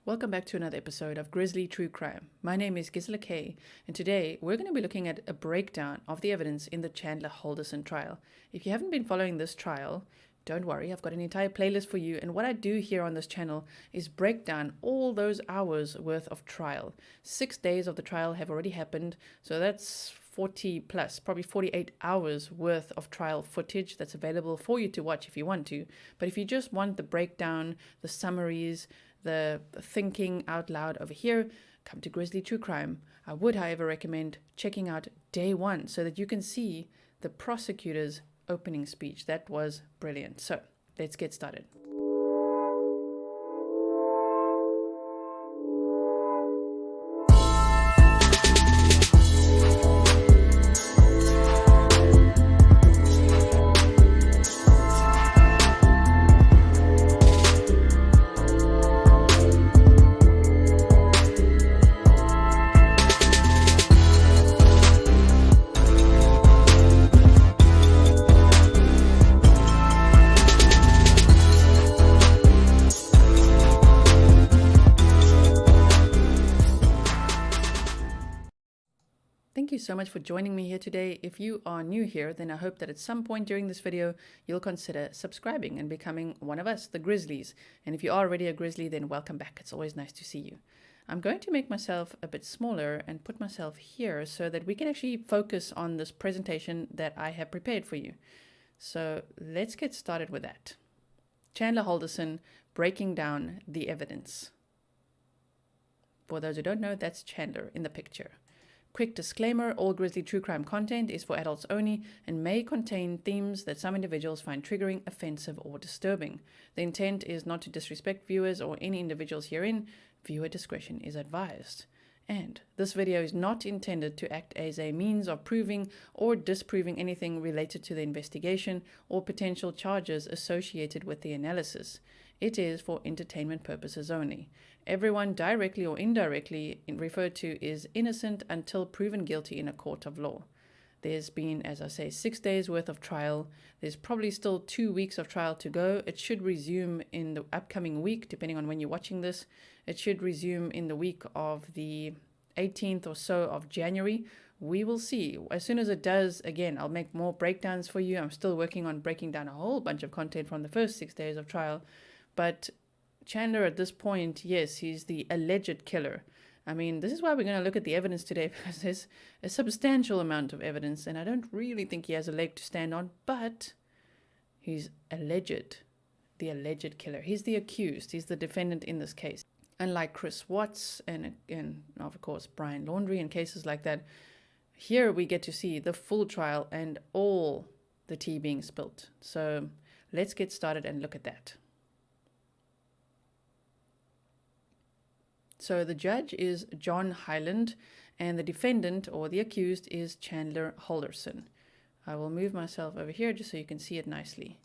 Welcome back to another episode of Grizzly True Crime. My name is Gisela K, and today we're going to be looking at a breakdown of the evidence in the Chandler Halderson trial. If you haven't been following this trial, don't worry, I've got an entire playlist for you, and what I do here on this channel is break down all those hours worth of trial. 6 days of the trial have already happened, so that's 40 plus, probably 48 hours worth of trial footage that's available for you to watch if you want to. But if you just want the breakdown, the summaries, the thinking out loud over here, come to Grizzly True Crime. I would, however, recommend checking out day one so that you can see the prosecutor's opening speech. That was brilliant. So let's get started. Thank you so much for joining me here today. If you are new here, then I hope that at some point during this video, you'll consider subscribing and becoming one of us, the Grizzlies. And if you are already a Grizzly, then welcome back. It's always nice to see you. I'm going to make myself a bit smaller and put myself here so that we can actually focus on this presentation that I have prepared for you. So let's get started with that. Chandler Halderson breaking down the evidence. For those who don't know, that's Chandler in the picture. Quick disclaimer, all Grizzly True Crime content is for adults only and may contain themes that some individuals find triggering, offensive, or disturbing. The intent is not to disrespect viewers or any individuals herein. Viewer discretion is advised. And this video is not intended to act as a means of proving or disproving anything related to the investigation or potential charges associated with the analysis. It is for entertainment purposes only. Everyone directly or indirectly referred to is innocent until proven guilty in a court of law. There's been, as I say, 6 days worth of trial. There's probably still 2 weeks of trial to go. It should resume in the upcoming week, depending on when you're watching this. It should resume in the week of the 18th or so of January. We will see. As soon as it does, again, I'll make more breakdowns for you. I'm still working on breaking down a whole bunch of content from the first 6 days of trial. But Chandler at this point, yes, he's the alleged killer. I mean, this is why we're going to look at the evidence today, because there's a substantial amount of evidence, and I don't really think he has a leg to stand on, but he's alleged, the alleged killer. He's the accused. He's the defendant in this case. Unlike Chris Watts and of course, Brian Laundrie and cases like that, here we get to see the full trial and all the tea being spilt. So let's get started and look at that. So the judge is John HYLAND, and the defendant or the accused is Chandler Halderson. I will move myself over here just so you can see it nicely.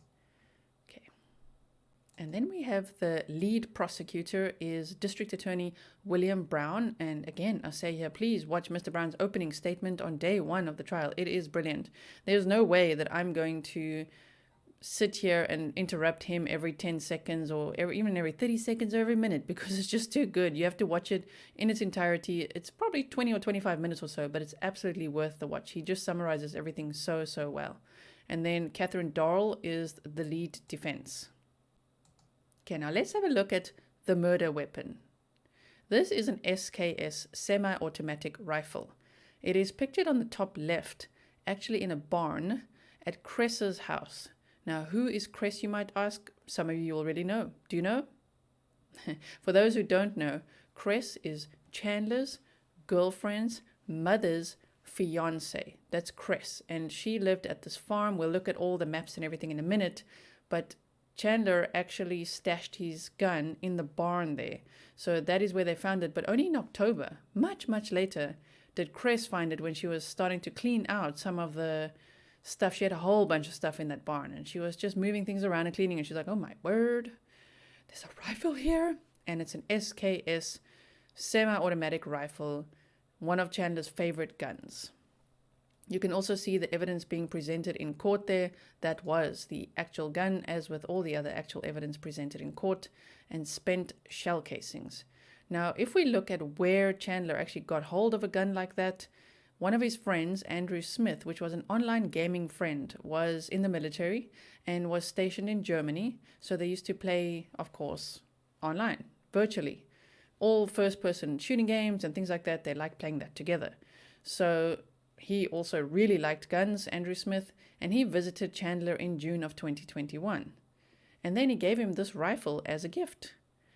Okay. And then we have the lead prosecutor is District Attorney William Brown. And again, I say here, please watch Mr. Brown's opening statement on day one of the trial. It is brilliant. There's no way that I'm going to sit here and interrupt him every 10 seconds or even every 30 seconds or every minute, because it's just too good. You have to watch it in its entirety. It's probably 20 or 25 minutes or so, but it's absolutely worth the watch. He just summarizes everything so well. And then Catherine Dorrell is the lead defense. Okay, now let's have a look at the murder weapon. This is an SKS semi-automatic rifle. It is pictured on the top left, actually in a barn at Cress's house. Now, who is Cress, you might ask? Some of you already know. Do you know? For those who don't know, Cress is Chandler's girlfriend's mother's fiance. That's Cress. And she lived at this farm. We'll look at all the maps and everything in a minute. But Chandler actually stashed his gun in the barn there. So that is where they found it. But only in October, much later, did Cress find it when she was starting to clean out some of the stuff. She had a whole bunch of stuff in that barn, and she was just moving things around and cleaning, and she's like, oh my word, there's a rifle here, and it's an SKS semi-automatic rifle, one of Chandler's favorite guns. You can also see the evidence being presented in court there. That was the actual gun, as with all the other actual evidence presented in court, and spent shell casings. Now, if we look at where Chandler actually got hold of a gun like that, one of his friends, Andrew Smith, which was an online gaming friend, was in the military and was stationed in Germany. So they used to play, of course, online, virtually. All first-person shooting games and things like that, they like playing that together. So he also really liked guns, Andrew Smith, and he visited Chandler in June of 2021. And then he gave him this rifle as a gift.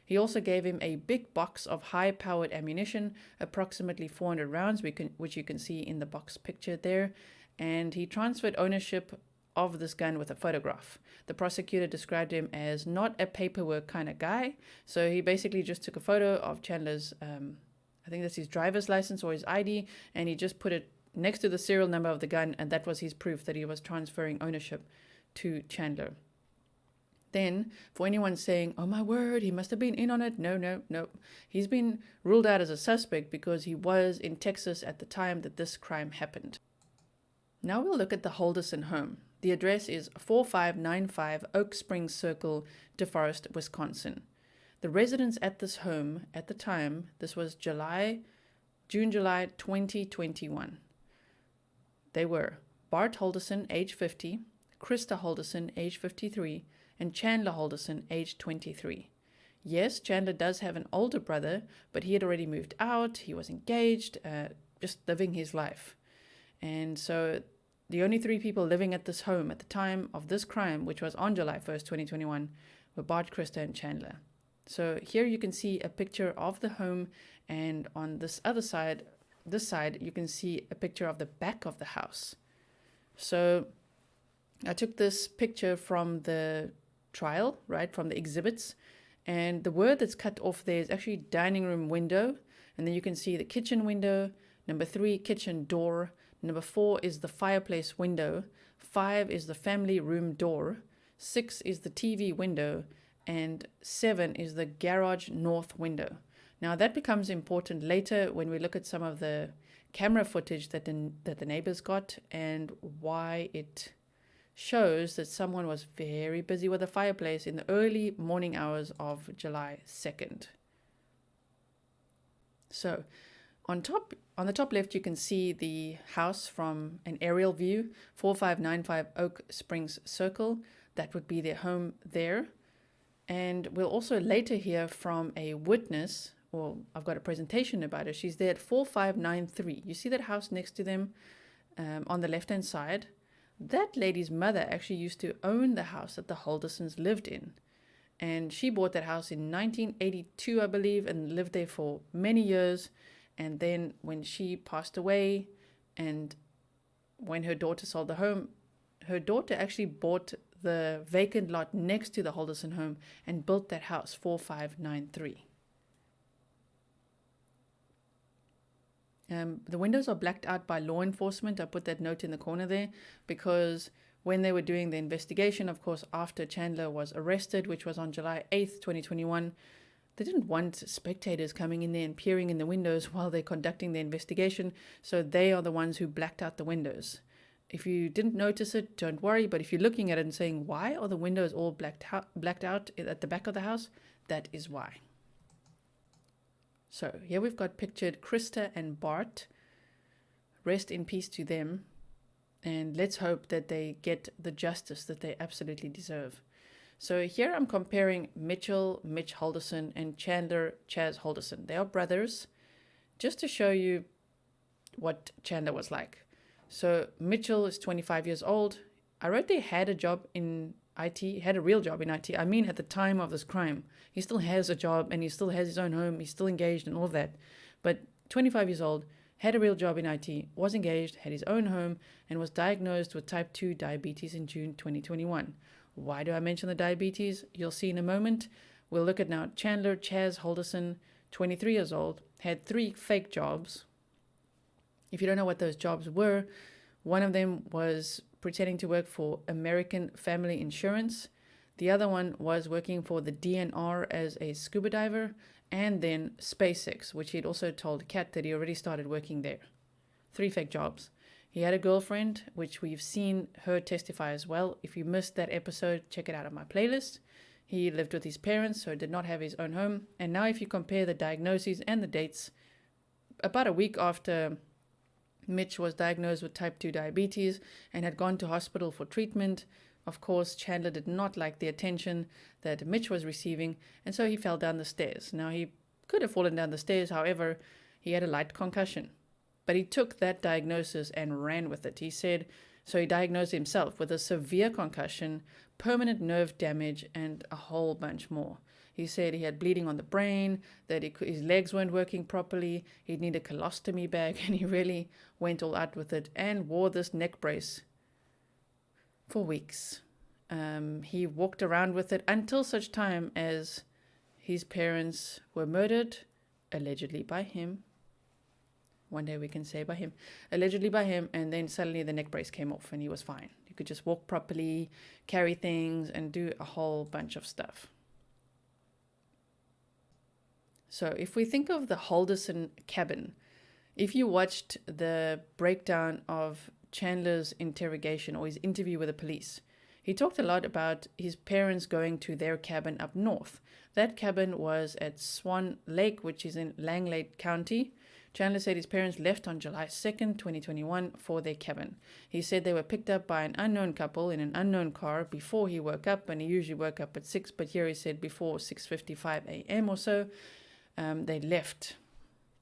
He also gave him a big box of high-powered ammunition, approximately 400 rounds, which you can see in the box picture there. And he transferred ownership of this gun with a photograph. The prosecutor described him as not a paperwork kind of guy. So he basically just took a photo of Chandler's, I think that's his driver's license or his ID, and he just put it next to the serial number of the gun, and that was his proof that he was transferring ownership to Chandler. Then, for anyone saying, oh my word, he must have been in on it, no. He's been ruled out as a suspect because he was in Texas at the time that this crime happened. Now we'll look at the Halderson home. The address is 4595 Oak Springs Circle, DeForest, Wisconsin. The residents at this home at the time, this was June, July 2021. They were Bart Halderson, age 50, Krista Halderson, age 53, and Chandler Halderson, age 23. Yes, Chandler does have an older brother, but he had already moved out, he was engaged, just living his life. And so the only three people living at this home at the time of this crime, which was on July 1st, 2021, were Bart, Krista, and Chandler. So here you can see a picture of the home, and on this other side, this side, you can see a picture of the back of the house. So I took this picture from the trial, right, from the exhibits, and the word that's cut off there is actually dining room window, and then you can see the kitchen window, number 3, kitchen door, number 4 is the fireplace window, 5 is the family room door, 6 is the TV window, and 7 is the garage north window. Now that becomes important later when we look at some of the camera footage that the neighbors got and why it shows that someone was very busy with the fireplace in the early morning hours of July 2nd. So on the top left, you can see the house from an aerial view, 4595 Oak Springs Circle. That would be their home there. And we'll also later hear from a witness, or I've got a presentation about her. She's there at 4593. You see that house next to them on the left-hand side? That lady's mother actually used to own the house that the Haldersons lived in. And she bought that house in 1982, I believe, and lived there for many years. And then when she passed away and when her daughter sold the home, her daughter actually bought the vacant lot next to the Halderson home and built that house, 4593. The windows are blacked out by law enforcement. I put that note in the corner there because when they were doing the investigation, of course, after Chandler was arrested, which was on July 8th, 2021, they didn't want spectators coming in there and peering in the windows while they're conducting the investigation, so they are the ones who blacked out the windows. If you didn't notice it, don't worry, but if you're looking at it and saying, why are the windows all blacked out at the back of the house? That is why. So here we've got pictured Krista and Bart. Rest in peace to them. And let's hope that they get the justice that they absolutely deserve. So here I'm comparing Mitch Halderson, and Chandler Chaz Halderson. They are brothers, just to show you what Chandler was like. So Mitchell is 25 years old. I wrote they had a job in IT, had a real job in IT. I mean, at the time of this crime, he still has a job and he still has his own home. He's still engaged and all of that. But 25 years old, had a real job in IT, was engaged, had his own home, and was diagnosed with type 2 diabetes in June 2021. Why do I mention the diabetes? You'll see in a moment. We'll look at now Chandler Chaz Halderson, 23 years old, had 3 fake jobs. If you don't know what those jobs were, one of them was pretending to work for American Family Insurance. The other one was working for the DNR as a scuba diver, and then SpaceX, which he'd also told Kat that he already started working there. 3 fake jobs. He had a girlfriend, which we've seen her testify as well. If you missed that episode, check it out on my playlist. He lived with his parents, so did not have his own home. And now if you compare the diagnoses and the dates, about a week after Mitch was diagnosed with type 2 diabetes and had gone to hospital for treatment, of course, Chandler did not like the attention that Mitch was receiving, and so he fell down the stairs. Now, he could have fallen down the stairs, however, he had a light concussion. But he took that diagnosis and ran with it. He said, so he diagnosed himself with a severe concussion, permanent nerve damage, and a whole bunch more. He said he had bleeding on the brain, that his legs weren't working properly, he'd need a colostomy bag, and he really went all out with it and wore this neck brace for weeks. He walked around with it until such time as his parents were murdered, allegedly by him. One day we can say by him. Allegedly by him, and then suddenly the neck brace came off and he was fine. He could just walk properly, carry things, and do a whole bunch of stuff. So if we think of the Halderson cabin, if you watched the breakdown of Chandler's interrogation or his interview with the police, he talked a lot about his parents going to their cabin up north. That cabin was at Swan Lake, which is in Lake-Langlade County. Chandler said his parents left on July 2nd, 2021 for their cabin. He said they were picked up by an unknown couple in an unknown car before he woke up, and he usually woke up at 6, but here he said before 6:55 a.m. or so, they left.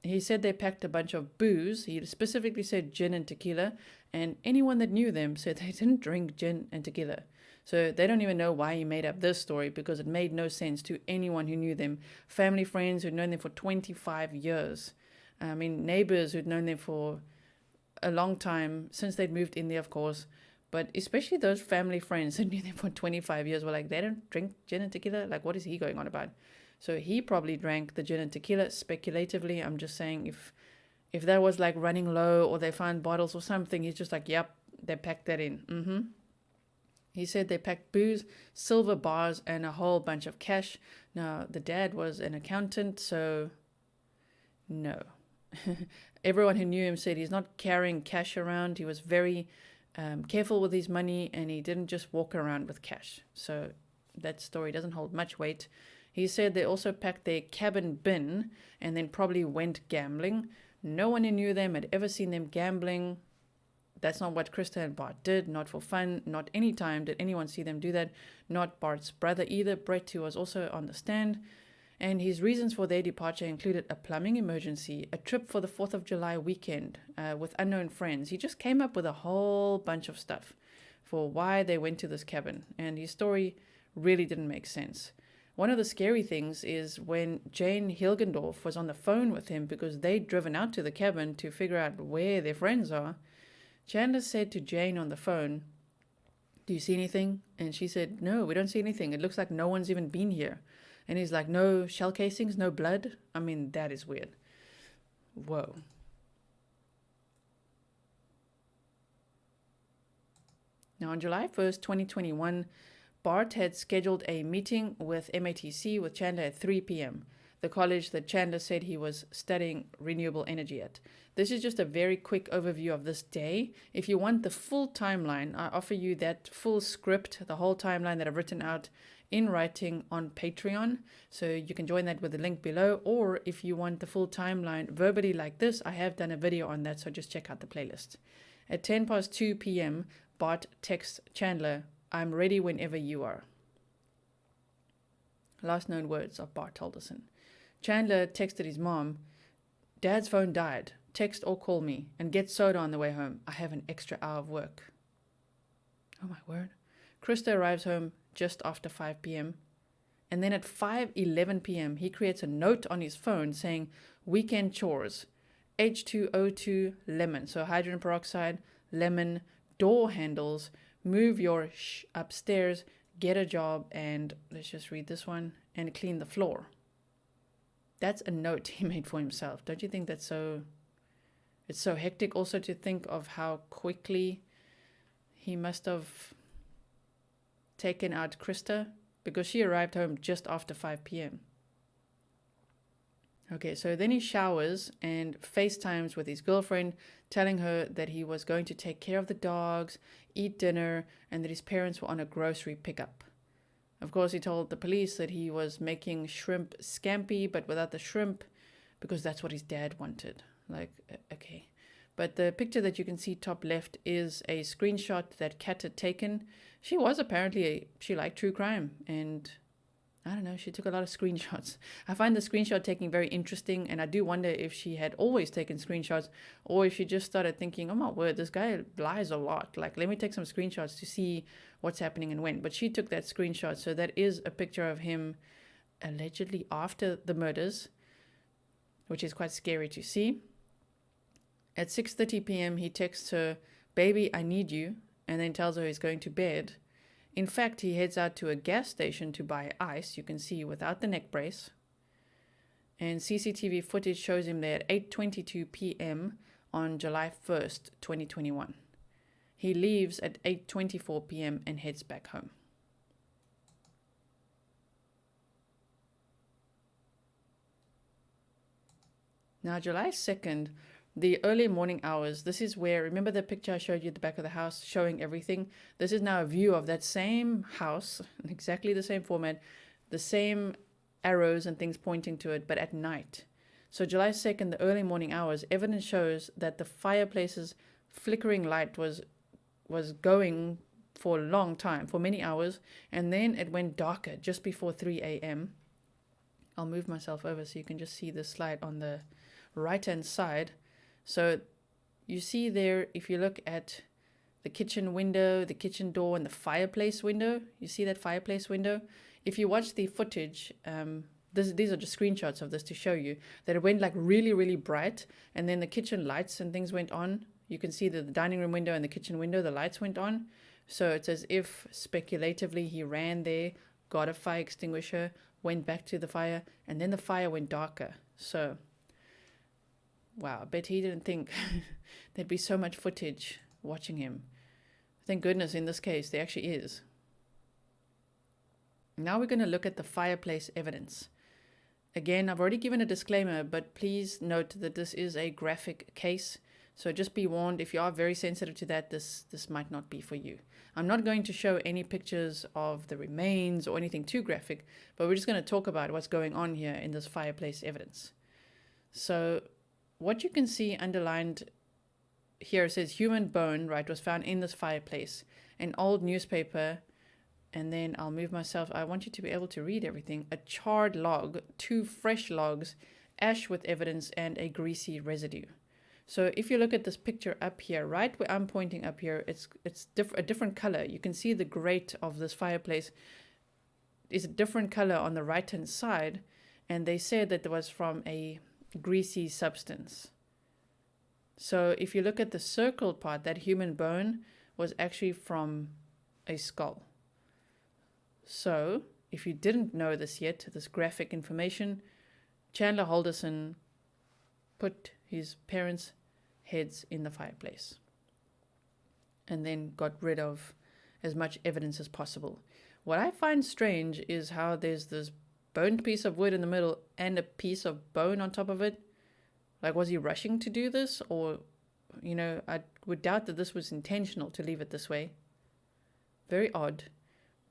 He said they packed a bunch of booze. He specifically said gin and tequila, and anyone that knew them said they didn't drink gin and tequila. So they don't even know why he made up this story, because it made no sense to anyone who knew them. Family friends who'd known them for 25 years. I mean, neighbors who'd known them for a long time, since they'd moved in there, of course. But especially those family friends who knew them for 25 years were like, they don't drink gin and tequila? Like, what is he going on about? So he probably drank the gin and tequila speculatively. I'm just saying if that was like running low or they found bottles or something, he's just like, yep, they packed that in. He said they packed booze, silver bars, and a whole bunch of cash. Now, the dad was an accountant, so no. Everyone who knew him said he's not carrying cash around. He was very careful with his money, and he didn't just walk around with cash. So that story doesn't hold much weight. He said they also packed their cabin bin and then probably went gambling. No one who knew them had ever seen them gambling. That's not what Krista and Bart did, not for fun. Not any time did anyone see them do that. Not Bart's brother either, Brett, who was also on the stand. And his reasons for their departure included a plumbing emergency, a trip for the 4th of July weekend with unknown friends. He just came up with a whole bunch of stuff for why they went to this cabin. And his story really didn't make sense. One of the scary things is when Jane Hilgendorf was on the phone with him because they'd driven out to the cabin to figure out where their friends are. Chandler said to Jane on the phone, "Do you see anything?" And she said, "No, we don't see anything. It looks like no one's even been here." And he's like, "No shell casings, no blood?" I mean, that is weird. Whoa. Now, on July 1st, 2021, Bart had scheduled a meeting with MATC with Chandler at 3 p.m., the college that Chandler said he was studying renewable energy at. This is just a very quick overview of this day. If you want the full timeline, I offer you that full script, the whole timeline that I've written out in writing on Patreon. So you can join that with the link below. Or if you want the full timeline verbally like this, I have done a video on that, so just check out the playlist. At 2 p.m., Bart texts Chandler, "I'm ready whenever you are." Last known words of Bart Halderson. Chandler texted his mom, "Dad's phone died. Text or call me, and get soda on the way home. I have an extra hour of work." Oh my word. Krista arrives home just after 5 p.m. And then at 5:11 p.m., he creates a note on his phone saying, "Weekend chores, H2O2 lemon." So hydrogen peroxide, lemon, door handles, move your upstairs, get a job, and let's just read this one, and clean the floor. That's a note he made for himself. Don't you think that's so... It's so hectic also to think of how quickly he must have taken out Krista, because she arrived home just after 5 p.m. Okay, so then he showers and FaceTimes with his girlfriend, telling her that he was going to take care of the dogs, eat dinner, and that his parents were on a grocery pickup. Of course, he told the police that he was making shrimp scampi, but without the shrimp, because that's what his dad wanted. Like, okay. But the picture that you can see top left is a screenshot that Kat had taken. She was apparently, she liked true crime, and I don't know, she took a lot of screenshots. I find the screenshot taking very interesting, and I do wonder if she had always taken screenshots, or if she just started thinking, oh my word, this guy lies a lot. Like, let me take some screenshots to see what's happening and when. But she took that screenshot, so that is a picture of him allegedly after the murders, which is quite scary to see. At 6:30 p.m., he texts her, "Baby, I need you," and then tells her he's going to bed. In fact, he heads out to a gas station to buy ice, you can see without the neck brace. And CCTV footage shows him there at 8:22 p.m. on July 1st, 2021. He leaves at 8:24 p.m. and heads back home. Now, July 2nd, the early morning hours, this is where, remember the picture I showed you at the back of the house showing everything? This is now a view of that same house, exactly the same format, the same arrows and things pointing to it, but at night. So July 2nd, the early morning hours, evidence shows that the fireplace's flickering light was going for a long time, for many hours, and then it went darker just before 3 a.m. I'll move myself over so you can just see the slide on the right-hand side. So you see there, if you look at the kitchen window, the kitchen door, and the fireplace window, you see that fireplace window? If you watch the footage, these are just screenshots of this to show you that it went like really, really bright, and then the kitchen lights and things went on. You can see that the dining room window and the kitchen window, the lights went on. So it's as if speculatively he ran there, got a fire extinguisher, went back to the fire, and then the fire went darker. So wow, I bet he didn't think there'd be so much footage watching him. Thank goodness in this case there actually is. Now we're going to look at the fireplace evidence. Again, I've already given a disclaimer, but please note that this is a graphic case. So just be warned, if you are very sensitive to that, this might not be for you. I'm not going to show any pictures of the remains or anything too graphic, but we're just going to talk about what's going on here in this fireplace evidence. So what you can see underlined here says human bone, right, was found in this fireplace, an old newspaper, and then I'll move myself. I want you to be able to read everything. A charred log, 2 fresh logs, ash with evidence, and a greasy residue. So if you look at this picture up here, right where I'm pointing up here, it's a different color. You can see the grate of this fireplace is a different color on the right-hand side, and they said that it was from a greasy substance. So if you look at the circled part, that human bone was actually from a skull. So if you didn't know this yet, this graphic information, Chandler Halderson put his parents' heads in the fireplace and then got rid of as much evidence as possible. What I find strange is how there's this boned piece of wood in the middle and a piece of bone on top of it. Like, was he rushing to do this? Or, you know, I would doubt that this was intentional to leave it this way. Very odd.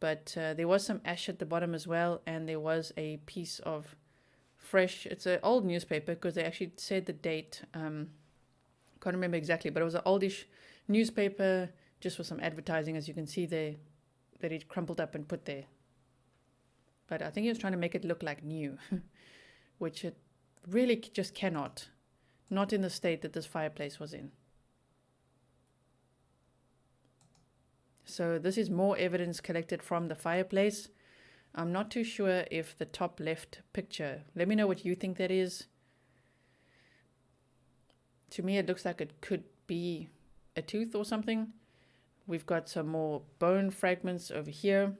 But there was some ash at the bottom as well, and there was a piece of fresh, it's an old newspaper because they actually said the date. Can't remember exactly, but it was an oldish newspaper just with some advertising, as you can see there, that he crumpled up and put there. But I think he was trying to make it look like new, which it really just cannot. Not in the state that this fireplace was in. So this is more evidence collected from the fireplace. I'm not too sure if the top left picture, let me know what you think that is. To me, it looks like it could be a tooth or something. We've got some more bone fragments over here.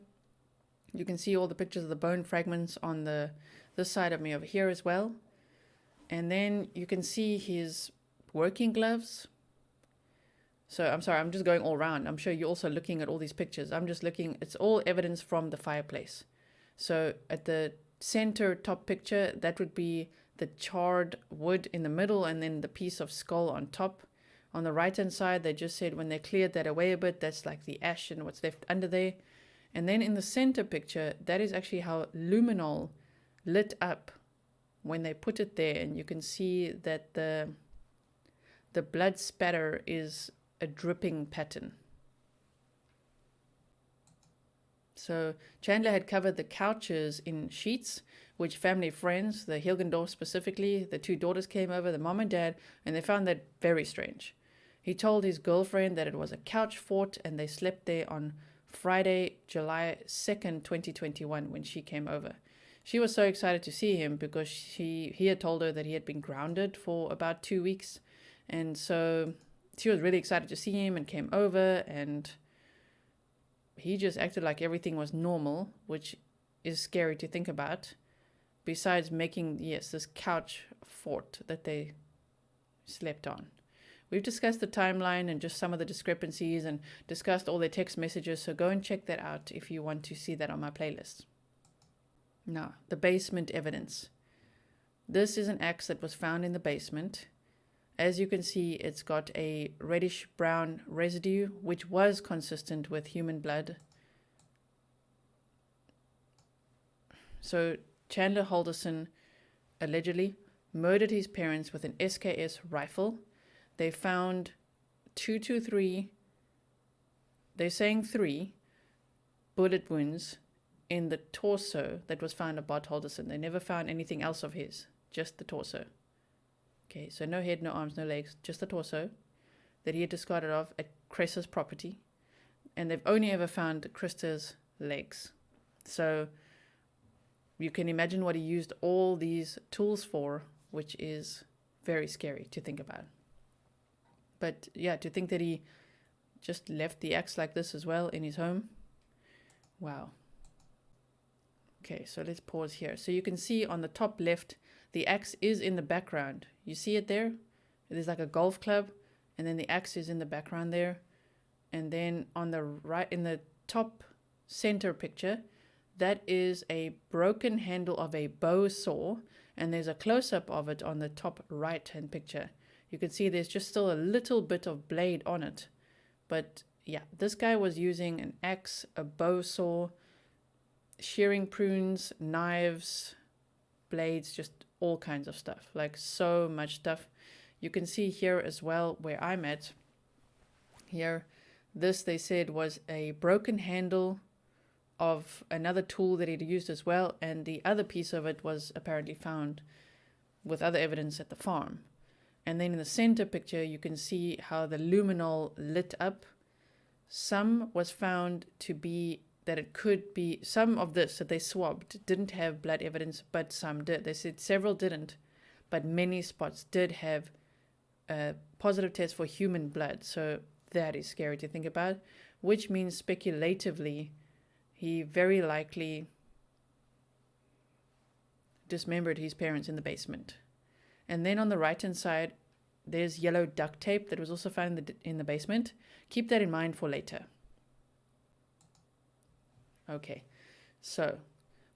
You can see all the pictures of the bone fragments on this side of me over here as well. And then you can see his working gloves. So I'm sorry, I'm just going all around. I'm sure you're also looking at all these pictures. I'm just looking, it's all evidence from the fireplace. So at the center top picture, that would be the charred wood in the middle and then the piece of skull on top. On the right hand side, they just said when they cleared that away a bit, that's like the ash and what's left under there. And then in the center picture, that is actually how luminol lit up when they put it there. And you can see that the blood spatter is a dripping pattern. So Chandler had covered the couches in sheets, which family friends, the Hilgendorf specifically, the 2 daughters came over, the mom and dad, and they found that very strange. He told his girlfriend that it was a couch fort, and they slept there on Friday, July 2nd, 2021, when she came over. She was so excited to see him because he had told her that he had been grounded for about 2 weeks. And so she was really excited to see him and came over, and he just acted like everything was normal, which is scary to think about. Besides making, yes, this couch fort that they slept on. We've discussed the timeline and just some of the discrepancies and discussed all their text messages, so go and check that out if you want to see that on my playlist. Now, the basement evidence. This is an axe that was found in the basement. As you can see, it's got a reddish-brown residue, which was consistent with human blood. So Chandler Halderson allegedly murdered his parents with an SKS rifle. They found 2 to 3, they're saying 3 bullet wounds in the torso that was found at Bart Halderson. They never found anything else of his, just the torso. Okay, so no head, no arms, no legs, just the torso that he had discarded of at Cress's property. And they've only ever found Krista's legs. So you can imagine what he used all these tools for, which is very scary to think about. But yeah, to think that he just left the axe like this as well in his home. Wow. Okay, so let's pause here. So you can see on the top left, the axe is in the background. You see it there? There's like a golf club, and then the axe is in the background there. And then on the right, in the top center picture, that is a broken handle of a bow saw, and there's a close-up of it on the top right-hand picture. You can see there's just still a little bit of blade on it. But yeah, this guy was using an axe, a bow saw, shearing prunes, knives, blades, just all kinds of stuff, like so much stuff. You can see here as well where I'm at. Here, this they said was a broken handle of another tool that he'd used as well, and the other piece of it was apparently found with other evidence at the farm. And then in the center picture, you can see how the luminol lit up. Some was found to be that it could be, some of this that they swabbed didn't have blood evidence, but some did. They said several didn't, but many spots did have a positive test for human blood. So that is scary to think about, which means speculatively, he very likely dismembered his parents in the basement. And then on the right-hand side, there's yellow duct tape that was also found in the basement. Keep that in mind for later. Okay, so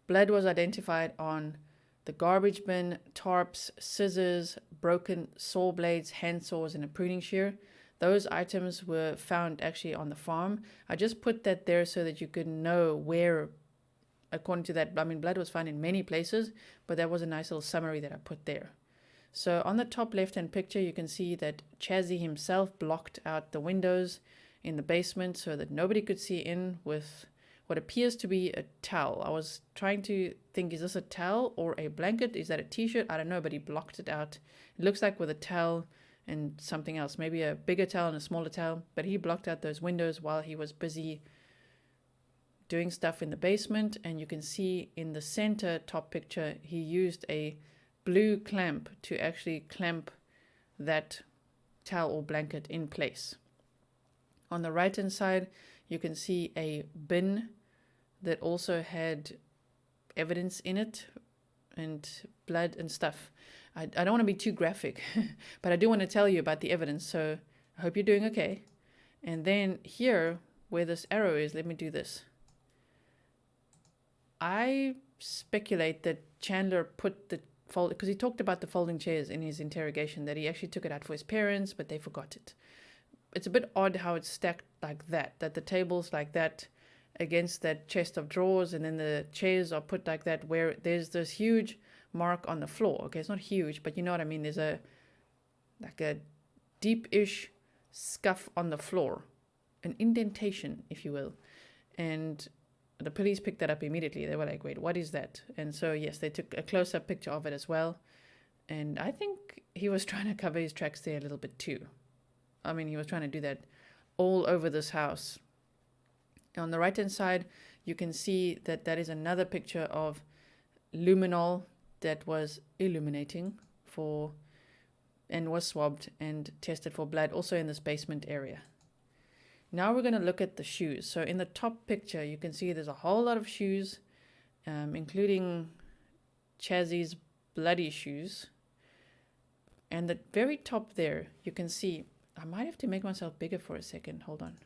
blood was identified on the garbage bin, tarps, scissors, broken saw blades, hand saws, and a pruning shear. Those items were found actually on the farm. I just put that there so that you could know where, according to that, I mean, blood was found in many places, but that was a nice little summary that I put there. So on the top left-hand picture, you can see that Chazzy himself blocked out the windows in the basement so that nobody could see in with what appears to be a towel. I was trying to think, is this a towel or a blanket? Is that a t-shirt? I don't know, but he blocked it out. It looks like with a towel and something else, maybe a bigger towel and a smaller towel, but he blocked out those windows while he was busy doing stuff in the basement. And you can see in the center top picture, he used a blue clamp to actually clamp that towel or blanket in place. On the right hand side, you can see a bin that also had evidence in it and blood and stuff. I don't want to be too graphic, but I do want to tell you about the evidence, so I hope you're doing okay. And then here, where this arrow is, let me do this. I speculate that Chandler put the fold, because he talked about the folding chairs in his interrogation, that he actually took it out for his parents, but they forgot it. It's a bit odd how it's stacked like that the table's like that, against that chest of drawers, and then the chairs are put like that, where there's this huge mark on the floor. Okay, it's not huge, but you know what I mean. There's a deep-ish scuff on the floor, an indentation, if you will. And the police picked that up immediately. They were like, wait, what is that? And so, yes, they took a close-up picture of it as well. And I think he was trying to cover his tracks there a little bit too. I mean, he was trying to do that all over this house. On the right-hand side, you can see that that is another picture of luminol that was illuminating and was swabbed and tested for blood, also in this basement area. Now we're going to look at the shoes. So in the top picture, you can see there's a whole lot of shoes, including Chazzy's bloody shoes. And the very top there, you can see, I might have to make myself bigger for a second. Hold on.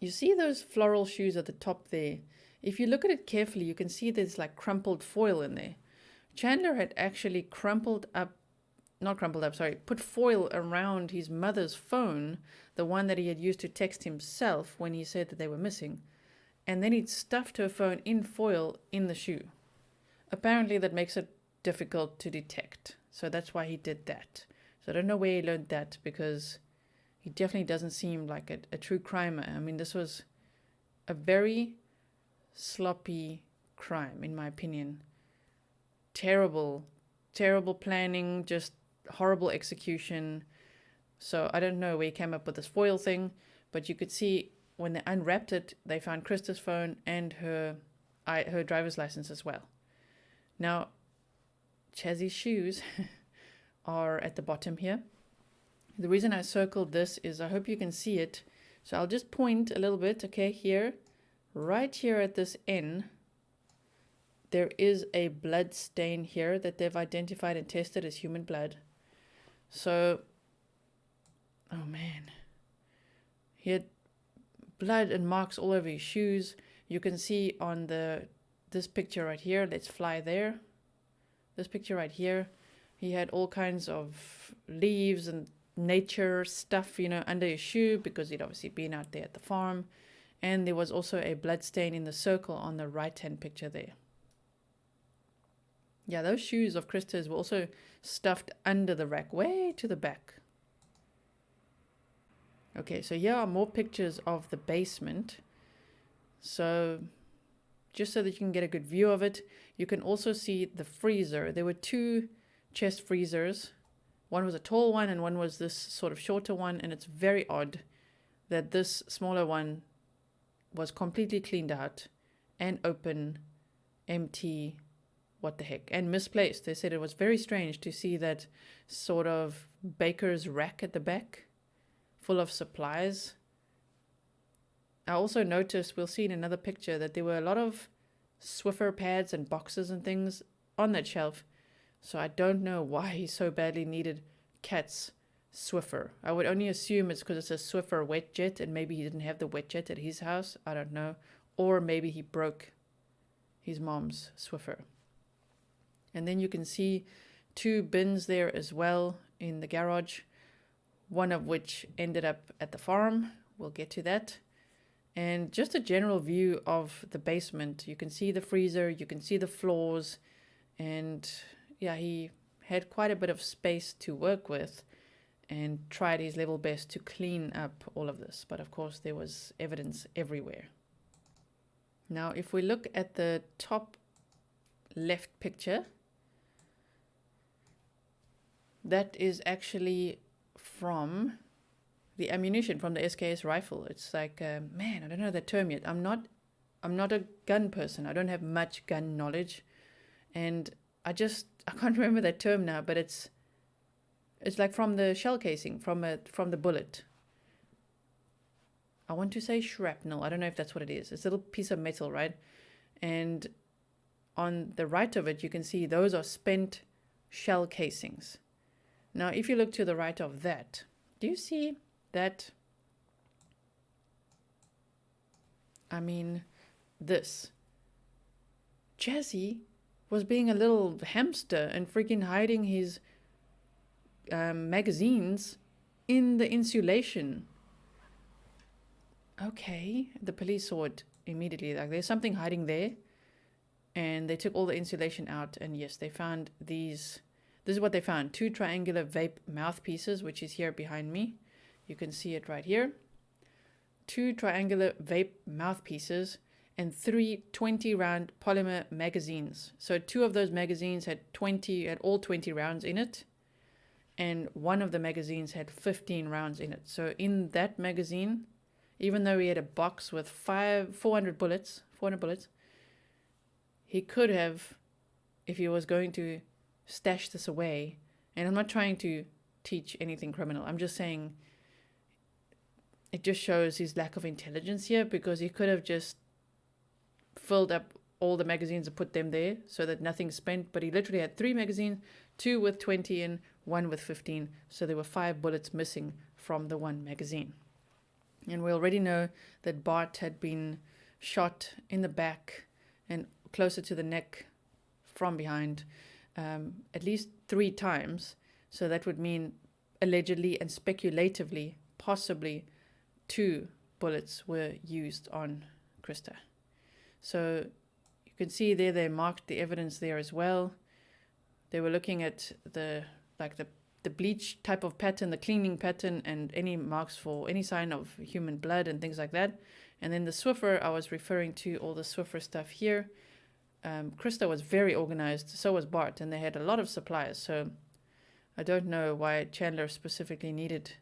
You see those floral shoes at the top there? If you look at it carefully, you can see there's like crumpled foil in there. Chandler had actually put foil around his mother's phone, the one that he had used to text himself when he said that they were missing. And then he'd stuffed her phone in foil in the shoe. Apparently that makes it difficult to detect. So that's why he did that. So I don't know where he learned that, because he definitely doesn't seem like a true crimer. I mean, this was a very sloppy crime, in my opinion. Terrible planning, just horrible execution. So I don't know where he came up with this foil thing, but you could see when they unwrapped it, they found Krista's phone and her driver's license as well. Now, Chazzy's shoes are at the bottom here. The reason I circled this is I hope you can see it. So I'll just point a little bit, okay, here. Right here at this N, there is a blood stain here that they've identified and tested as human blood. So, oh man. He had blood and marks all over his shoes. You can see on this picture right here, let's fly there. This picture right here, he had all kinds of leaves and nature stuff, under his shoe, because he'd obviously been out there at the farm. And there was also a blood stain in the circle on the right-hand picture there. Yeah, those shoes of Krista's were also stuffed under the rack, way to the back. Okay, so here are more pictures of the basement. So, just so that you can get a good view of it, you can also see the freezer. There were two chest freezers. One was a tall one and one was this sort of shorter one, and it's very odd that this smaller one was completely cleaned out and open, empty, what the heck, and misplaced. They said it was very strange to see that sort of baker's rack at the back full of supplies. I also noticed, we'll see in another picture, that there were a lot of Swiffer pads and boxes and things on that shelf. So I don't know why he so badly needed Cat's Swiffer. I would only assume it's because it's a Swiffer wet jet, and maybe he didn't have the wet jet at his house. I don't know. Or maybe he broke his mom's Swiffer. And then you can see two bins there as well in the garage, one of which ended up at the farm. We'll get to that. And just a general view of the basement. You can see the freezer, you can see the floors, and yeah, he had quite a bit of space to work with and tried his level best to clean up all of this. But of course, there was evidence everywhere. Now, if we look at the top left picture, that is actually from the ammunition from the SKS rifle. It's like, man, I don't know the term yet. I'm not a gun person. I don't have much gun knowledge. And I can't remember that term now, but it's like from the shell casing, from the bullet. I want to say shrapnel. I don't know if that's what it is. It's a little piece of metal, right? And on the right of it, you can see those are spent shell casings. Now, if you look to the right of that, do you see that? I mean, this. Chazzy was being a little hamster and freaking hiding his magazines in the insulation. okay, the police saw it immediately. Like, there's something hiding there. And they took all the insulation out. And yes, they found these. This is what they found. 2 triangular vape mouthpieces, which is here behind me. You can see it right here. 2 triangular vape mouthpieces and 3 20-round polymer magazines. So 2 of those magazines had all 20 rounds in it. And one of the magazines had 15 rounds in it. So in that magazine, even though he had a box with 400 bullets, he could have, if he was going to stash this away, and I'm not trying to teach anything criminal, I'm just saying it just shows his lack of intelligence here, because he could have just filled up all the magazines and put them there so that nothing's spent, but he literally had 3 magazines, 2 with 20 and 1 with 15, so there were 5 bullets missing from the 1 magazine. And we already know that Bart had been shot in the back and closer to the neck from behind at least 3 times. So that would mean allegedly and speculatively, possibly 2 bullets were used on Krista. So you can see there they marked the evidence there as well. They were looking at the bleach type of pattern, the cleaning pattern, and any marks for any sign of human blood and things like that. And then the Swiffer, I was referring to all the Swiffer stuff here. Krista was very organized, so was Bart, and they had a lot of supplies. So I don't know why Chandler specifically needed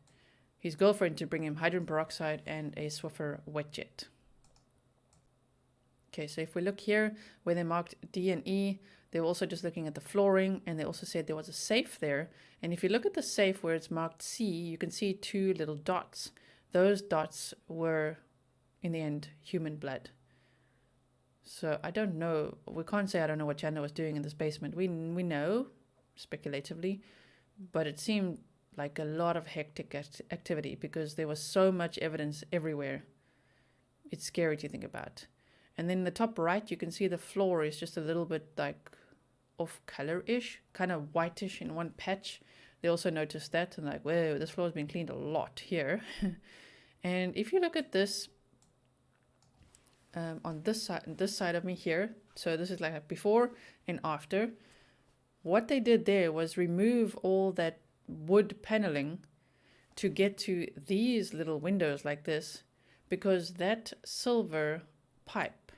his girlfriend to bring him hydrogen peroxide and a Swiffer wet jet. Okay, so if we look here where they marked D and E, they were also just looking at the flooring, and they also said there was a safe there. And if you look at the safe where it's marked C, you can see 2 little dots. Those dots were, in the end, human blood. So I don't know. We can't say I don't know what Chandler was doing in this basement. We know, speculatively, but it seemed like a lot of hectic activity because there was so much evidence everywhere. It's scary to think about. And then in the top right, you can see the floor is just a little bit like off color-ish, kind of whitish in one patch. They also noticed that and like, whoa, this floor has been cleaned a lot here. And if you look at this, on this side of me here, so this is like a before and after. What they did there was remove all that wood paneling to get to these little windows like this, because that silver pipe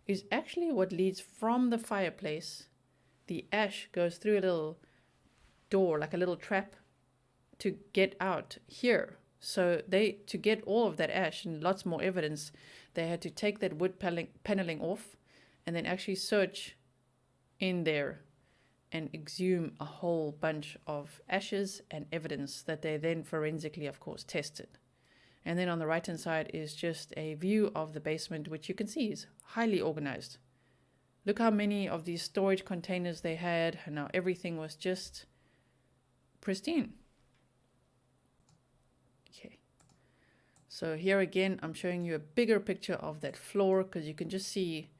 is actually what leads from the fireplace. The ash goes through a little door, like a little trap, to get out here. So to get all of that ash and lots more evidence, they had to take that wood paneling off and then actually search in there and exhume a whole bunch of ashes and evidence that they then forensically, of course, tested. And then on the right-hand side is just a view of the basement, which you can see is highly organized. Look how many of these storage containers they had, and now everything was just pristine. Okay. So here again, I'm showing you a bigger picture of that floor because you can just see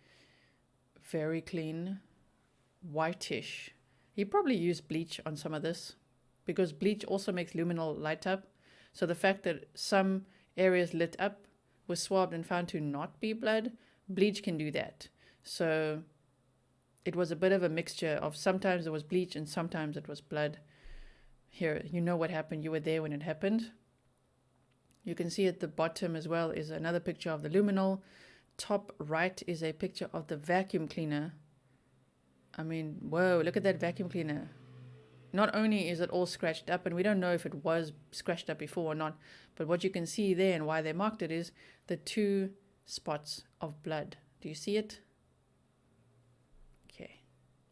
very clean, whitish. He probably used bleach on some of this because bleach also makes luminol light up. So the fact that some areas lit up was swabbed and found to not be blood, bleach can do that. So it was a bit of a mixture of sometimes it was bleach and sometimes it was blood. Here, you know what happened. You were there when it happened. You can see at the bottom as well is another picture of the luminol. Top right is a picture of the vacuum cleaner. I mean, whoa, look at that vacuum cleaner. Not only is it all scratched up, and we don't know if it was scratched up before or not, but what you can see there and why they marked it is the 2 spots of blood. Do you see it? Okay.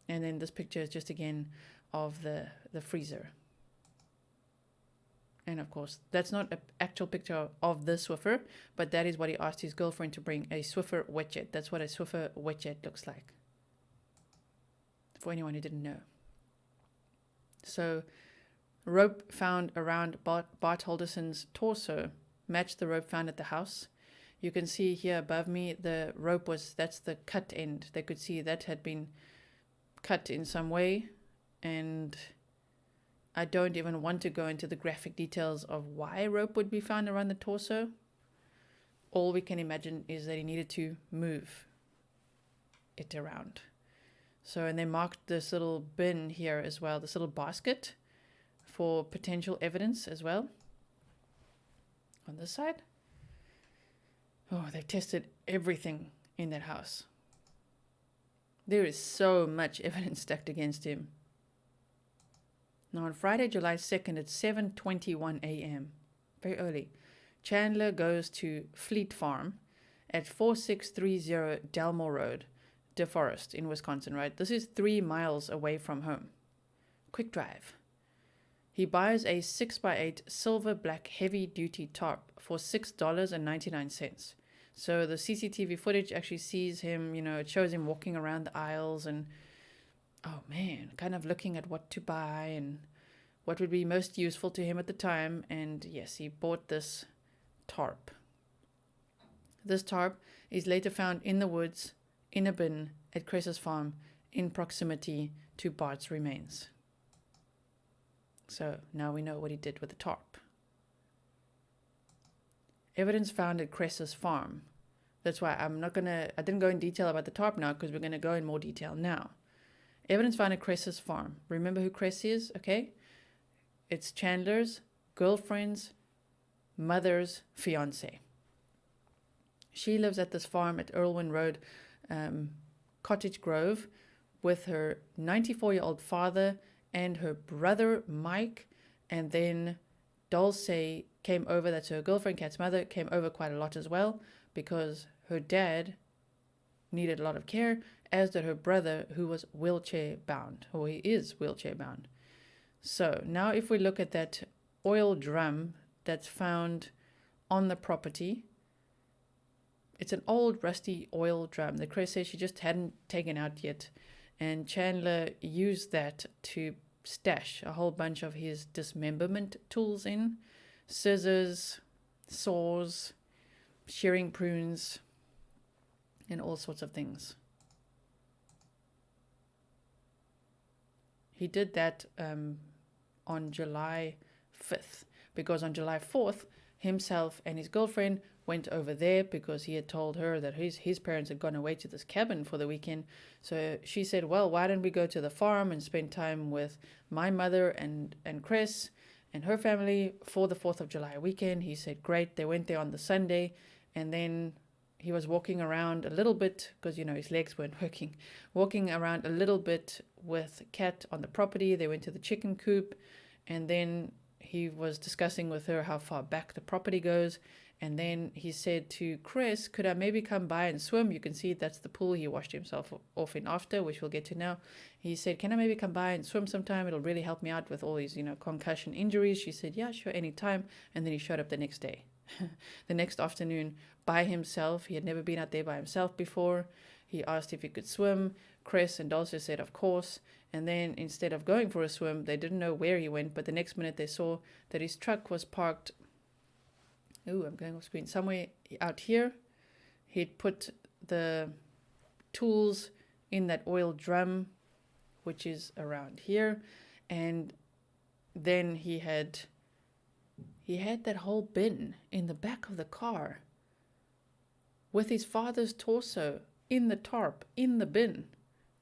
And then this picture is just again of the freezer. And of course, that's not an actual picture of the Swiffer, but that is what he asked his girlfriend to bring, a Swiffer wet jet. That's what a Swiffer wet jet looks like, for anyone who didn't know. So rope found around Bart Halderson's torso matched the rope found at the house. You can see here above me, the rope that's the cut end. They could see that had been cut in some way. And I don't even want to go into the graphic details of why rope would be found around the torso. all we can imagine is that he needed to move it around. So, and they marked this little bin here as well, this little basket for potential evidence as well. On this side. Oh, they've tested everything in that house. There is so much evidence stacked against him. Now on Friday, July 2nd at 7:21 a.m., very early, Chandler goes to Fleet Farm at 4630 Delmore Road, DeForest in Wisconsin, right? This is 3 miles away from home. Quick drive. He buys a 6x8 silver black heavy duty tarp for $6.99. So the CCTV footage actually sees him, you know, it shows him walking around the aisles and, oh man, kind of looking at what to buy and what would be most useful to him at the time. And yes, he bought this tarp. This tarp is later found in the woods in a bin at Cress's farm in proximity to Bart's remains. So now we know what he did with the tarp. Evidence found at Cress's farm. That's why I didn't go in detail about the tarp now because we're going to go in more detail now. Evidence found at Cress's farm. Remember who Cress is, okay? It's Chandler's girlfriend's mother's fiance. She lives at this farm at Earlwyn Road, Cottage Grove, with her 94-year-old father and her brother Mike, and then Dulce came over, that's her girlfriend, Kat's mother, came over quite a lot as well because her dad needed a lot of care, as did her brother, who was wheelchair bound, or he is wheelchair bound. So now if we look at that oil drum that's found on the property, it's an old rusty oil drum that Cress says she just hadn't taken out yet, and Chandler used that to stash a whole bunch of his dismemberment tools in. Scissors, saws, shearing prunes, and all sorts of things. He did that on July 5th, because on July 4th, himself and his girlfriend went over there because he had told her that his parents had gone away to this cabin for the weekend. So she said, well, why don't we go to the farm and spend time with my mother and Cress and her family for the 4th of July weekend. He said, great. They went there on the Sunday, and then he was walking around a little bit because, you know, his legs weren't working, walking around a little bit with Kat on the property. They went to the chicken coop, and then he was discussing with her how far back the property goes. And then he said to Cress, could I maybe come by and swim? You can see that's the pool he washed himself off in after, which we'll get to now. He said, can I maybe come by and swim sometime? It'll really help me out with all these, you know, concussion injuries. She said, yeah, sure, anytime. And then he showed up the next day, the next afternoon by himself. He had never been out there by himself before. He asked if he could swim. Cress and Dulce said, of course. And then instead of going for a swim, they didn't know where he went. But the next minute they saw that his truck was parked. Oh, I'm going off screen. Somewhere out here. He'd put the tools in that oil drum, which is around here. And then he had that whole bin in the back of the car with his father's torso in the tarp, in the bin.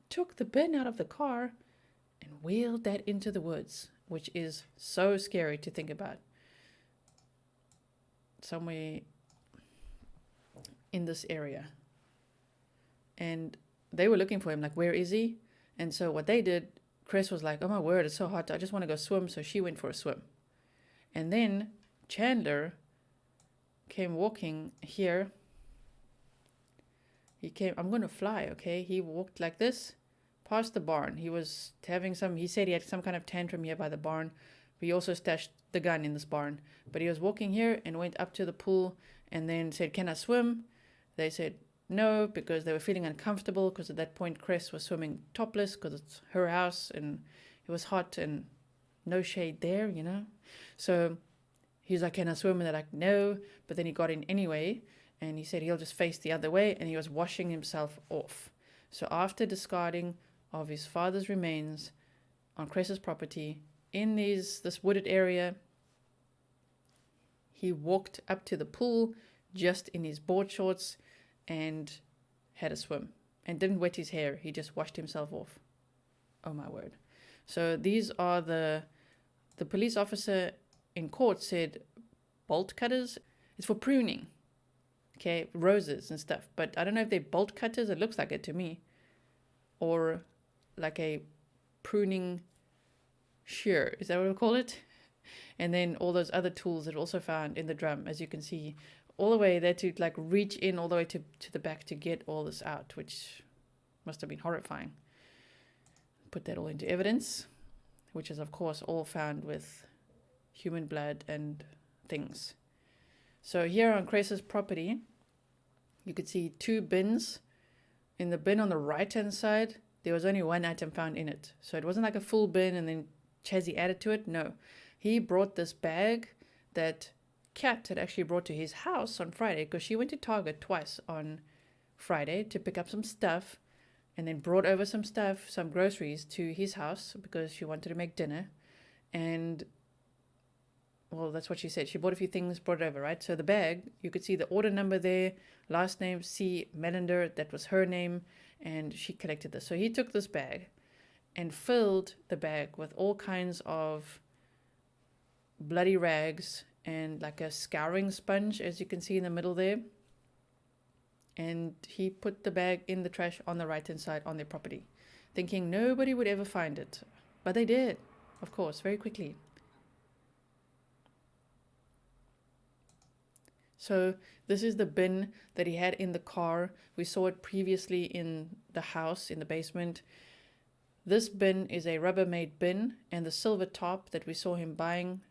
Took the bin out of the car and wheeled that into the woods, which is so scary to think about. Somewhere in this area. And they were looking for him, like, where is he? And so what they did, Cress was like, oh my word, it's so hot, I just want to go swim. So she went for a swim. And then Chandler came walking here. He came, I'm going to fly, okay? He walked like this, past the barn. He was having he said he had some kind of tantrum here by the barn. We also stashed the gun in this barn. But he was walking here and went up to the pool and then said, can I swim? They said no, because they were feeling uncomfortable, because at that point Cress was swimming topless because it's her house and it was hot and no shade there, you know. So he's like, can I swim? And they're like, no. But then he got in anyway, and he said he'll just face the other way, and he was washing himself off. So after discarding of his father's remains on Cress's property in this wooded area, he walked up to the pool just in his board shorts and had a swim and didn't wet his hair. He just washed himself off. Oh my word. So these are the police officer in court said bolt cutters. It's for pruning. Okay, roses and stuff. But I don't know if they're bolt cutters. It looks like it to me. Or like a pruning shear. Is that what we call it? And then all those other tools that are also found in the drum, as you can see, all the way there to like reach in all the way to the back to get all this out, which must have been horrifying. Put that all into evidence, which is of course all found with human blood and things. So here on Cress's property, you could see 2 bins. In the bin on the right hand side, there was only 1 item found in it. So it wasn't like a full bin and then Chazzy added to it. No, he brought this bag that Kat had actually brought to his house on Friday, because she went to Target twice on Friday to pick up some stuff, and then brought over some stuff, some groceries to his house because she wanted to make dinner. And well, that's what she said. She bought a few things, brought it over, right? So the bag, you could see the order number there, last name C. Melander, that was her name, and she collected this. So he took this bag and filled the bag with all kinds of bloody rags and like a scouring sponge, as you can see in the middle there. And he put the bag in the trash on the right hand side on their property, thinking nobody would ever find it. But they did, of course, very quickly. So this is the bin that he had in the car. We saw it previously in the house, in the basement. This bin is a Rubbermaid bin, and the silver top that we saw him buying,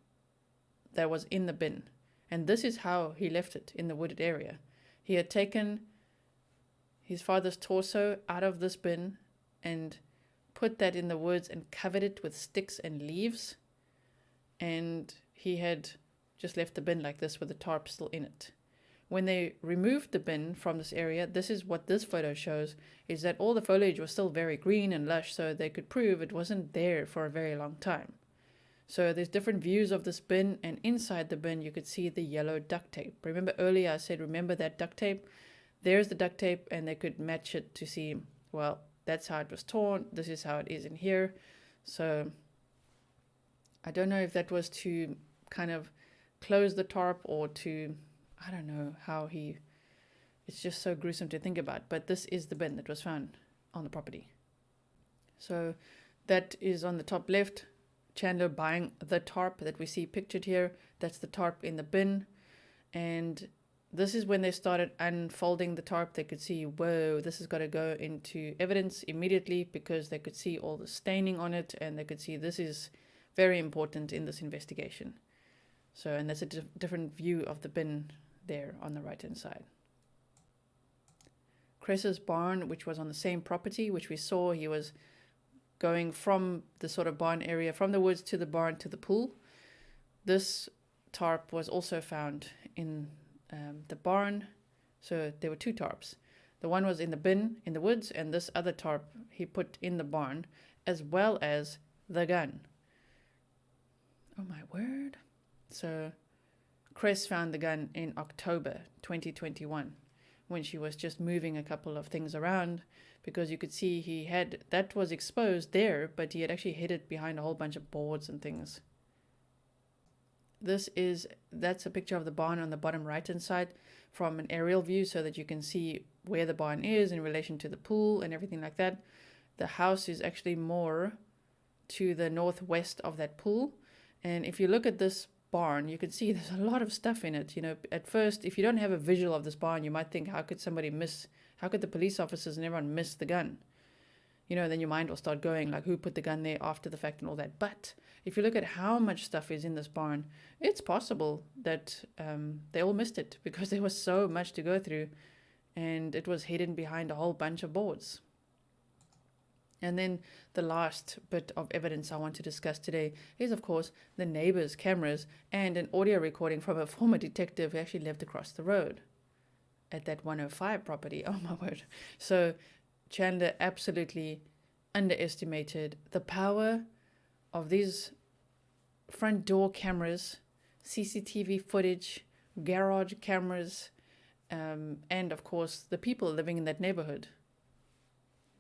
that was in the bin. And this is how he left it in the wooded area. He had taken his father's torso out of this bin and put that in the woods and covered it with sticks and leaves. And he had just left the bin like this with the tarp still in it. When they removed the bin from this area, this is what this photo shows, is that all the foliage was still very green and lush, so they could prove it wasn't there for a very long time. So there's different views of this bin, and inside the bin you could see the yellow duct tape. Remember earlier I said, remember that duct tape? There's the duct tape, and they could match it to see, well, that's how it was torn. This is how it is in here. So I don't know if that was to kind of close the tarp or to, I don't know how he, it's just so gruesome to think about. But this is the bin that was found on the property. So that is on the top left. Chandler buying the tarp that we see pictured here. That's the tarp in the bin. And this is when they started unfolding the tarp. They could see, whoa, this has got to go into evidence immediately, because they could see all the staining on it, and they could see this is very important in this investigation. So, and that's a different view of the bin there on the right hand side. Cress's barn, which was on the same property, which we saw, he was going from the sort of barn area, from the woods to the barn to the pool. This tarp was also found in the barn. So there were 2 tarps. The one was in the bin in the woods, and this other tarp he put in the barn, as well as the gun. Oh my word. So Cress found the gun in October 2021, when she was just moving a couple of things around, because you could see he had, that was exposed there, but he had actually hid it behind a whole bunch of boards and things. That's a picture of the barn on the bottom right hand side from an aerial view, so that you can see where the barn is in relation to the pool and everything like that. The house is actually more to the northwest of that pool. And if you look at this barn, you can see there's a lot of stuff in it. You know, at first, if you don't have a visual of this barn, you might think, how could the police officers and everyone miss the gun? You know, then your mind will start going like, who put the gun there after the fact and all that. But if you look at how much stuff is in this barn, it's possible that they all missed it, because there was so much to go through, and it was hidden behind a whole bunch of boards. And then the last bit of evidence I want to discuss today is, of course, the neighbors' cameras and an audio recording from a former detective who actually lived across the road at that 105 property. Oh my word. So Chandler absolutely underestimated the power of these front door cameras, CCTV footage, garage cameras, and of course the people living in that neighborhood.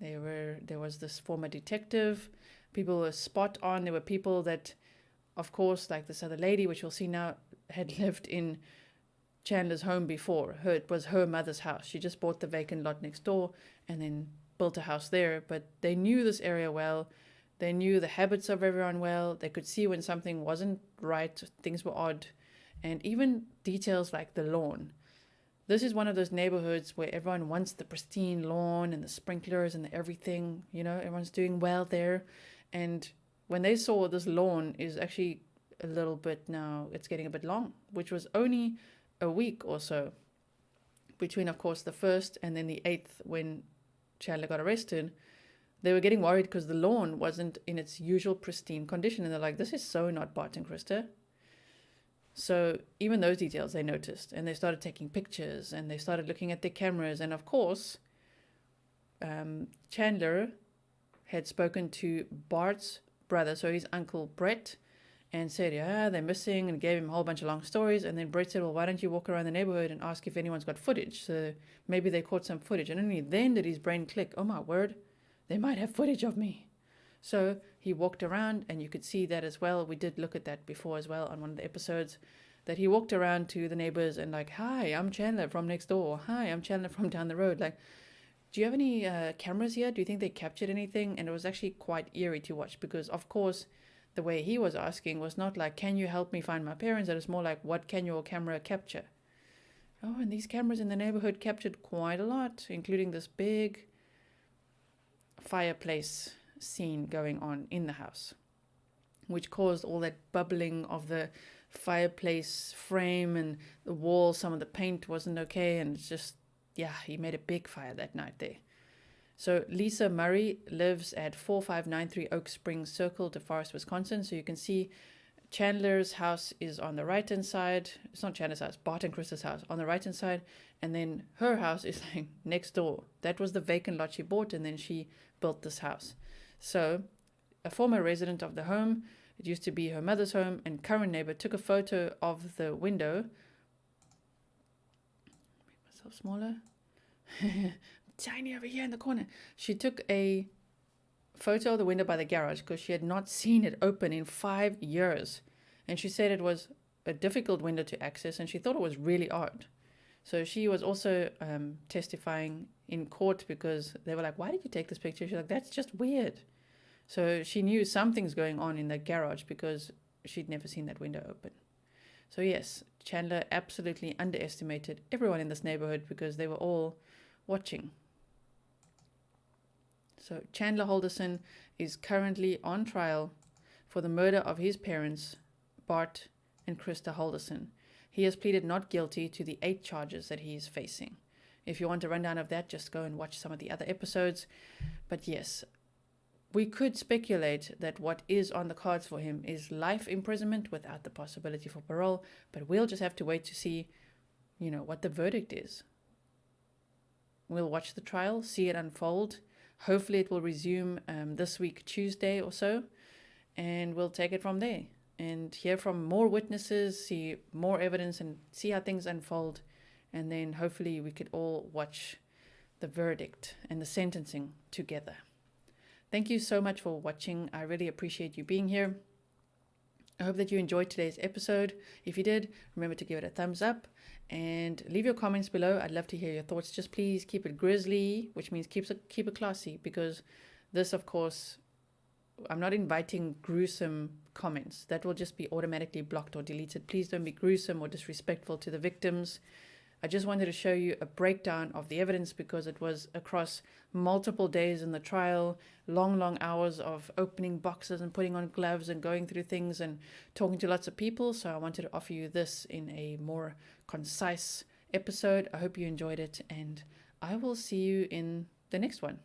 There was this former detective. People were spot on. There were people that, of course, like this other lady, which we'll see now, had lived in Chandler's home before. It was her mother's house. She just bought the vacant lot next door and then built a house there. But they knew this area well. They knew the habits of everyone well. They could see when something wasn't right, things were odd. And even details like the lawn. This is one of those neighborhoods where everyone wants the pristine lawn and the sprinklers and the everything. You know, everyone's doing well there. And when they saw this lawn is actually a little bit now, it's getting a bit long, which was only a week or so between, of course, the 1st and then the 8th when Chandler got arrested. They were getting worried because the lawn wasn't in its usual pristine condition. And they're like, this is so not Bart and Krista. So even those details they noticed, and they started taking pictures, and they started looking at their cameras. And of course, Chandler had spoken to Bart's brother, so his uncle Brett, and said, yeah, they're missing, and gave him a whole bunch of long stories. And then Brett said, well, why don't you walk around the neighborhood and ask if anyone's got footage? So maybe they caught some footage. And only then did his brain click, oh my word, they might have footage of me. So he walked around, and you could see that as well. We did look at that before as well on one of the episodes, that he walked around to the neighbors and like, hi, I'm Chandler from next door. Hi, I'm Chandler from down the road. Like, do you have any cameras here? Do you think they captured anything? And it was actually quite eerie to watch because, of course, the way he was asking was not like, can you help me find my parents? It was more like, what can your camera capture? Oh, and these cameras in the neighborhood captured quite a lot, including this big fireplace scene going on in the house, which caused all that bubbling of the fireplace frame and the wall. Some of the paint wasn't okay, and it's just, yeah, he made a big fire that night there. So Lisa Murray lives at 4593 Oak Springs Circle, DeForest, Wisconsin. So you can see Chandler's house is on the right hand side. It's not Chandler's house, Bart and Krista's house on the right hand side, and then her house is like next door. That was the vacant lot she bought, and then she built this house. So a former resident of the home, it used to be her mother's home, and current neighbor took a photo of the window. Make myself smaller. Tiny over here in the corner. She took a photo of the window by the garage because she had not seen it open in 5 years. And she said it was a difficult window to access, and she thought it was really odd. So she was also testifying in court because they were like, why did you take this picture? She's like, that's just weird. So she knew something's going on in the garage because she'd never seen that window open. So yes, Chandler absolutely underestimated everyone in this neighborhood because they were all watching. So Chandler Halderson is currently on trial for the murder of his parents, Bart and Krista Halderson. He has pleaded not guilty to the 8 charges that he is facing. If you want a rundown of that, just go and watch some of the other episodes. But yes, we could speculate that what is on the cards for him is life imprisonment without the possibility for parole, but we'll just have to wait to see, what the verdict is. We'll watch the trial, see it unfold. Hopefully it will resume this week, Tuesday or so, and we'll take it from there and hear from more witnesses, see more evidence, and see how things unfold. And then hopefully we could all watch the verdict and the sentencing together. Thank you so much for watching. I really appreciate you being here. I hope that you enjoyed today's episode. If you did, remember to give it a thumbs up and leave your comments below. I'd love to hear your thoughts. Just please keep it grizzly, which means keep it classy, because this, of course, I'm not inviting gruesome comments. That will just be automatically blocked or deleted. Please don't be gruesome or disrespectful to the victims. I just wanted to show you a breakdown of the evidence because it was across multiple days in the trial, long hours of opening boxes and putting on gloves and going through things and talking to lots of people. So I wanted to offer you this in a more concise episode. I hope you enjoyed it, and I will see you in the next one.